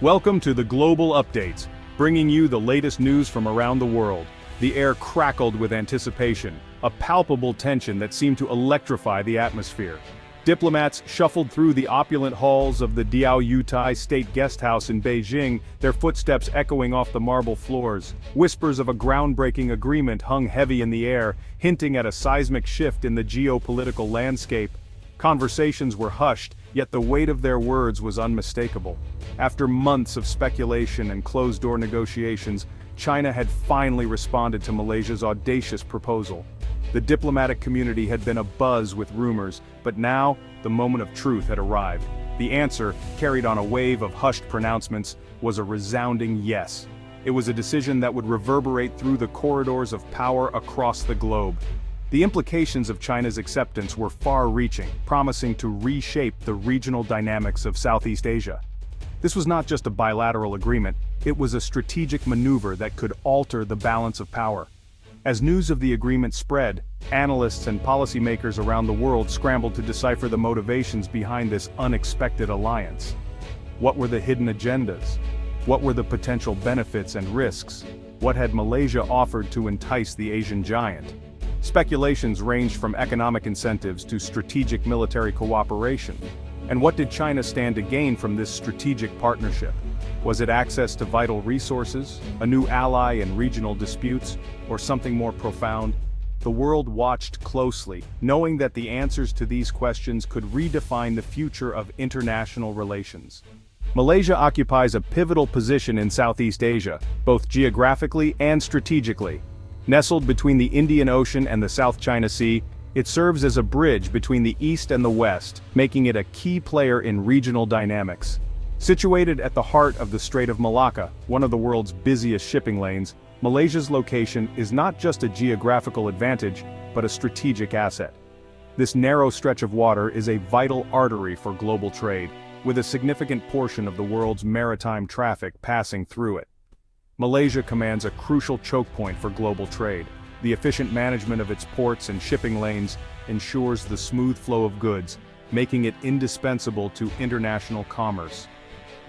Welcome to the Global Updates, bringing you the latest news from around the world. The air crackled with anticipation, a palpable tension that seemed to electrify the atmosphere. Diplomats shuffled through the opulent halls of the Diaoyutai State Guest House in Beijing, their footsteps echoing off the marble floors. Whispers of a groundbreaking agreement hung heavy in the air, hinting at a seismic shift in the geopolitical landscape. Conversations were hushed, yet the weight of their words was unmistakable. After months of speculation and closed-door negotiations, China had finally responded to Malaysia's audacious proposal. The diplomatic community had been abuzz with rumors, but now, the moment of truth had arrived. The answer, carried on a wave of hushed pronouncements, was a resounding yes. It was a decision that would reverberate through the corridors of power across the globe. The implications of China's acceptance were far-reaching, promising to reshape the regional dynamics of Southeast Asia. This was not just a bilateral agreement, it was a strategic maneuver that could alter the balance of power. As news of the agreement spread, analysts and policymakers around the world scrambled to decipher the motivations behind this unexpected alliance. What were the hidden agendas? What were the potential benefits and risks? What had Malaysia offered to entice the Asian giant? Speculations ranged from economic incentives to strategic military cooperation. And what did China stand to gain from this strategic partnership? Was it access to vital resources, a new ally in regional disputes, or something more profound? The world watched closely, knowing that the answers to these questions could redefine the future of international relations. Malaysia occupies a pivotal position in Southeast Asia, both geographically and strategically. Nestled between the Indian Ocean and the South China Sea, it serves as a bridge between the East and the West, making it a key player in regional dynamics. Situated at the heart of the Strait of Malacca, one of the world's busiest shipping lanes, Malaysia's location is not just a geographical advantage, but a strategic asset. This narrow stretch of water is a vital artery for global trade, with a significant portion of the world's maritime traffic passing through it. Malaysia commands a crucial choke point for global trade. The efficient management of its ports and shipping lanes ensures the smooth flow of goods, making it indispensable to international commerce.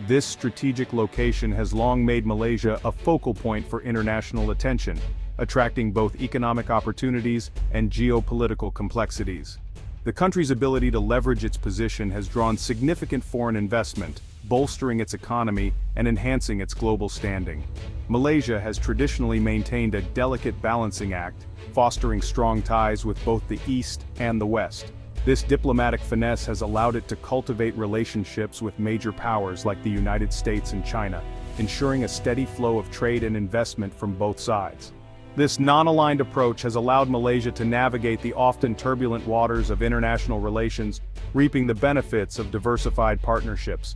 This strategic location has long made Malaysia a focal point for international attention, attracting both economic opportunities and geopolitical complexities. The country's ability to leverage its position has drawn significant foreign investment, bolstering its economy and enhancing its global standing. Malaysia has traditionally maintained a delicate balancing act, fostering strong ties with both the East and the West. This diplomatic finesse has allowed it to cultivate relationships with major powers like the United States and China, ensuring a steady flow of trade and investment from both sides. This non-aligned approach has allowed Malaysia to navigate the often turbulent waters of international relations, reaping the benefits of diversified partnerships.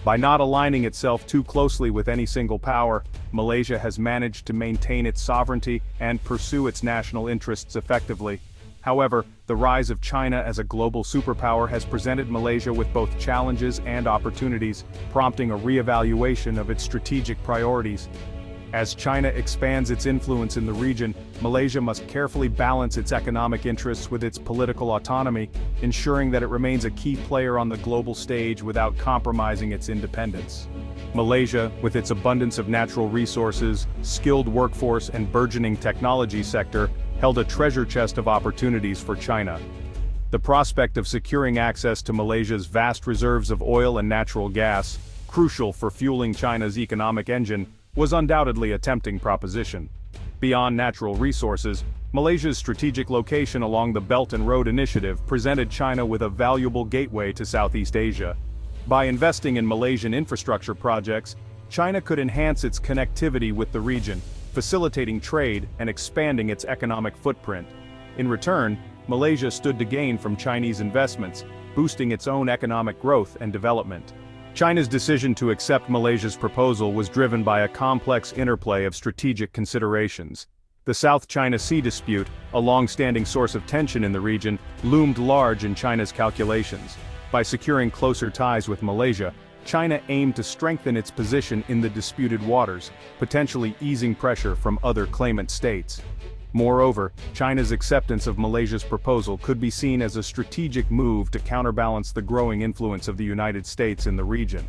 By not aligning itself too closely with any single power, Malaysia has managed to maintain its sovereignty and pursue its national interests effectively. However, the rise of China as a global superpower has presented Malaysia with both challenges and opportunities, prompting a re-evaluation of its strategic priorities. As China expands its influence in the region, Malaysia must carefully balance its economic interests with its political autonomy, ensuring that it remains a key player on the global stage without compromising its independence. Malaysia, with its abundance of natural resources, skilled workforce and burgeoning technology sector, held a treasure chest of opportunities for China. The prospect of securing access to Malaysia's vast reserves of oil and natural gas, crucial for fueling China's economic engine, was undoubtedly a tempting proposition. Beyond natural resources, Malaysia's strategic location along the Belt and Road Initiative presented China with a valuable gateway to Southeast Asia. By investing in Malaysian infrastructure projects, China could enhance its connectivity with the region, facilitating trade and expanding its economic footprint. In return, Malaysia stood to gain from Chinese investments, boosting its own economic growth and development. China's decision to accept Malaysia's proposal was driven by a complex interplay of strategic considerations. The South China Sea dispute, a long-standing source of tension in the region, loomed large in China's calculations. By securing closer ties with Malaysia, China aimed to strengthen its position in the disputed waters, potentially easing pressure from other claimant states. Moreover, China's acceptance of Malaysia's proposal could be seen as a strategic move to counterbalance the growing influence of the United States in the region.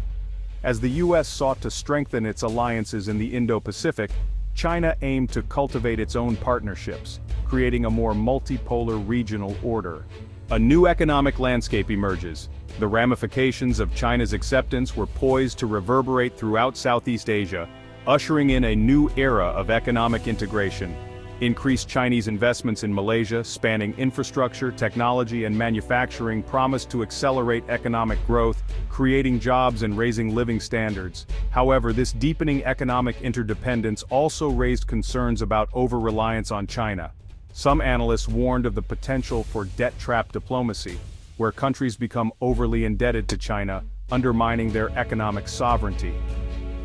As the US sought to strengthen its alliances in the Indo-Pacific, China aimed to cultivate its own partnerships, creating a more multipolar regional order. A new economic landscape emerges. The ramifications of China's acceptance were poised to reverberate throughout Southeast Asia, ushering in a new era of economic integration. Increased Chinese investments in Malaysia, spanning infrastructure, technology, and manufacturing, promised to accelerate economic growth, creating jobs and raising living standards. However, this deepening economic interdependence also raised concerns about over-reliance on China. Some analysts warned of the potential for debt-trap diplomacy, where countries become overly indebted to China, undermining their economic sovereignty.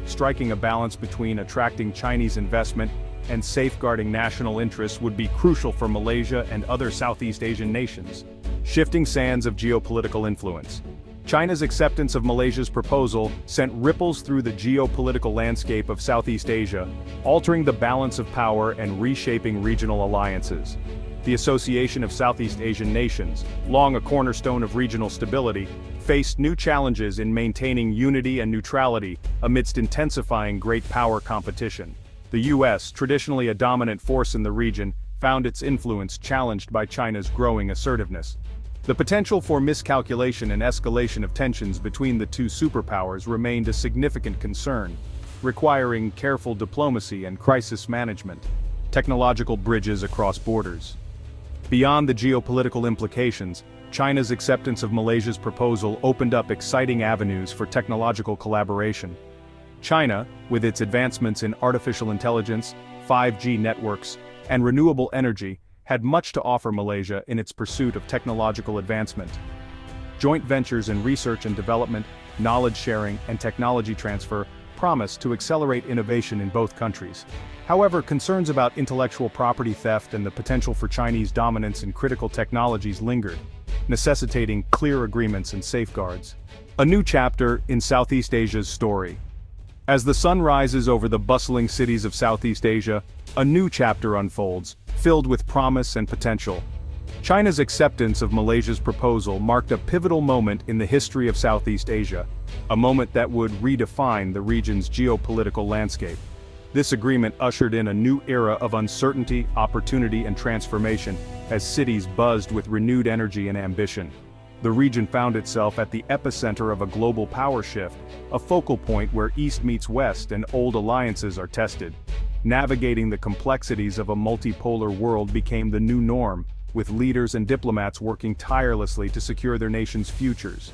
Striking a balance between attracting Chinese investment and safeguarding national interests would be crucial for Malaysia and other Southeast Asian nations. Shifting sands of geopolitical influence. China's acceptance of Malaysia's proposal sent ripples through the geopolitical landscape of Southeast Asia, altering the balance of power and reshaping regional alliances. The Association of Southeast Asian Nations, long a cornerstone of regional stability, faced new challenges in maintaining unity and neutrality amidst intensifying great power competition. The US, traditionally a dominant force in the region, found its influence challenged by China's growing assertiveness. The potential for miscalculation and escalation of tensions between the two superpowers remained a significant concern, requiring careful diplomacy and crisis management. Technological bridges across borders. Beyond the geopolitical implications, China's acceptance of Malaysia's proposal opened up exciting avenues for technological collaboration. China, with its advancements in artificial intelligence, 5G networks, and renewable energy, had much to offer Malaysia in its pursuit of technological advancement. Joint ventures in research and development, knowledge sharing, and technology transfer promised to accelerate innovation in both countries. However, concerns about intellectual property theft and the potential for Chinese dominance in critical technologies lingered, necessitating clear agreements and safeguards. A new chapter in Southeast Asia's story. As the sun rises over the bustling cities of Southeast Asia, a new chapter unfolds, filled with promise and potential. China's acceptance of Malaysia's proposal marked a pivotal moment in the history of Southeast Asia, a moment that would redefine the region's geopolitical landscape. This agreement ushered in a new era of uncertainty, opportunity, and transformation, as cities buzzed with renewed energy and ambition. The region found itself at the epicenter of a global power shift, a focal point where East meets West and old alliances are tested. Navigating the complexities of a multipolar world became the new norm, with leaders and diplomats working tirelessly to secure their nation's futures.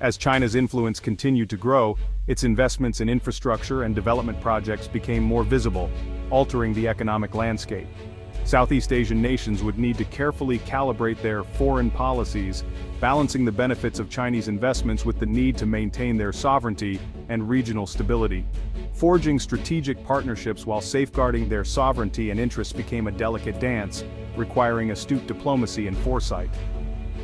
As China's influence continued to grow, its investments in infrastructure and development projects became more visible, altering the economic landscape. Southeast Asian nations would need to carefully calibrate their foreign policies, balancing the benefits of Chinese investments with the need to maintain their sovereignty and regional stability. Forging strategic partnerships while safeguarding their sovereignty and interests became a delicate dance, requiring astute diplomacy and foresight.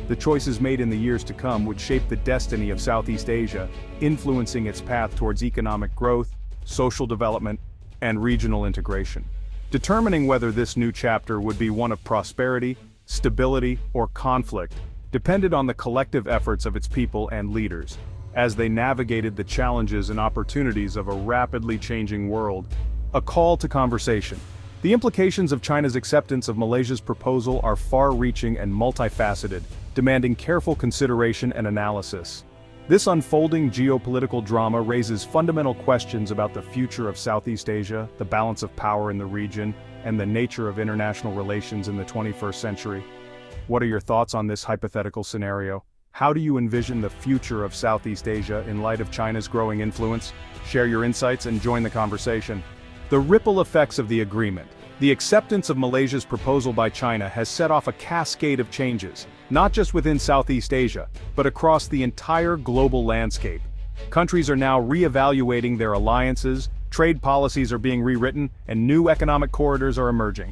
The choices made in the years to come would shape the destiny of Southeast Asia, influencing its path towards economic growth, social development, and regional integration. Determining whether this new chapter would be one of prosperity, stability, or conflict depended on the collective efforts of its people and leaders, as they navigated the challenges and opportunities of a rapidly changing world. A call to conversation. The implications of China's acceptance of Malaysia's proposal are far-reaching and multifaceted, demanding careful consideration and analysis. This unfolding geopolitical drama raises fundamental questions about the future of Southeast Asia, the balance of power in the region, and the nature of international relations in the 21st century. What are your thoughts on this hypothetical scenario? How do you envision the future of Southeast Asia in light of China's growing influence? Share your insights and join the conversation. The ripple effects of the agreement. The acceptance of Malaysia's proposal by China has set off a cascade of changes, not just within Southeast Asia, but across the entire global landscape. Countries are now re-evaluating their alliances, trade policies are being rewritten, and new economic corridors are emerging.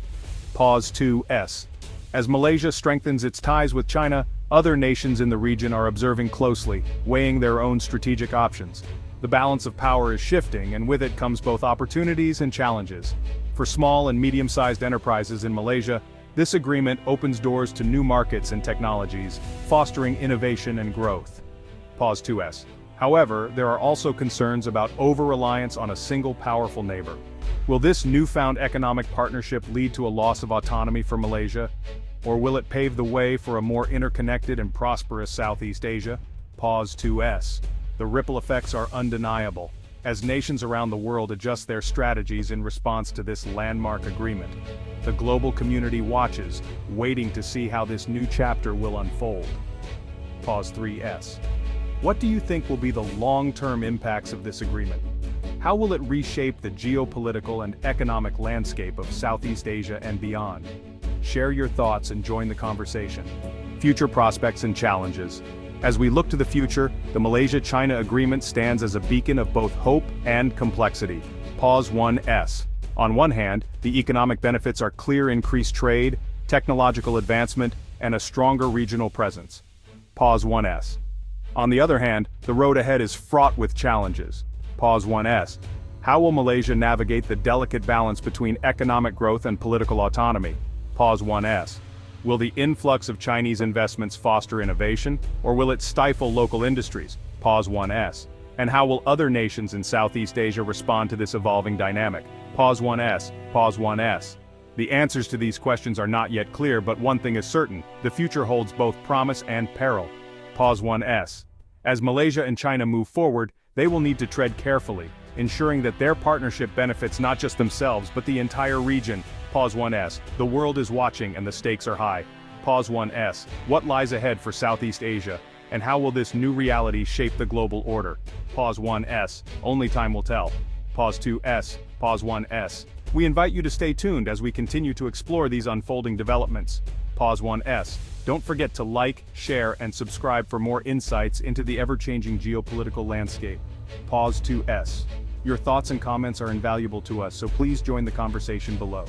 Pause 2S. As Malaysia strengthens its ties with China, other nations in the region are observing closely, weighing their own strategic options. The balance of power is shifting, and with it comes both opportunities and challenges. For small and medium-sized enterprises in Malaysia, this agreement opens doors to new markets and technologies, fostering innovation and growth. Pause 2S. However, there are also concerns about over-reliance on a single powerful neighbor. Will this newfound economic partnership lead to a loss of autonomy for Malaysia? Or will it pave the way for a more interconnected and prosperous Southeast Asia? Pause 2S. The ripple effects are undeniable, as nations around the world adjust their strategies in response to this landmark agreement. The global community watches, waiting to see how this new chapter will unfold. Pause 3S. What do you think will be the long-term impacts of this agreement? How will it reshape the geopolitical and economic landscape of Southeast Asia and beyond? Share your thoughts and join the conversation. Future prospects and challenges. As we look to the future, the Malaysia-China agreement stands as a beacon of both hope and complexity. Pause 1S. On one hand, the economic benefits are clear: increased trade, technological advancement, and a stronger regional presence. Pause 1S. On the other hand, the road ahead is fraught with challenges. Pause 1S. How will Malaysia navigate the delicate balance between economic growth and political autonomy? Pause 1S. Will the influx of Chinese investments foster innovation, or will it stifle local industries? Pause 1S. And how will other nations in Southeast Asia respond to this evolving dynamic? Pause 1S. Pause 1S. The answers to these questions are not yet clear, but one thing is certain: the future holds both promise and peril. Pause 1S. As Malaysia and China move forward, they will need to tread carefully, ensuring that their partnership benefits not just themselves but the entire region. Pause 1S. The world is watching and the stakes are high. Pause 1S. What lies ahead for Southeast Asia, and how will this new reality shape the global order? Pause 1S. Only time will tell. Pause 2S. Pause 1S. We invite you to stay tuned as we continue to explore these unfolding developments. Pause 1S. Don't forget to like, share, and subscribe for more insights into the ever-changing geopolitical landscape. Pause 2S. Your thoughts and comments are invaluable to us, so please join the conversation below.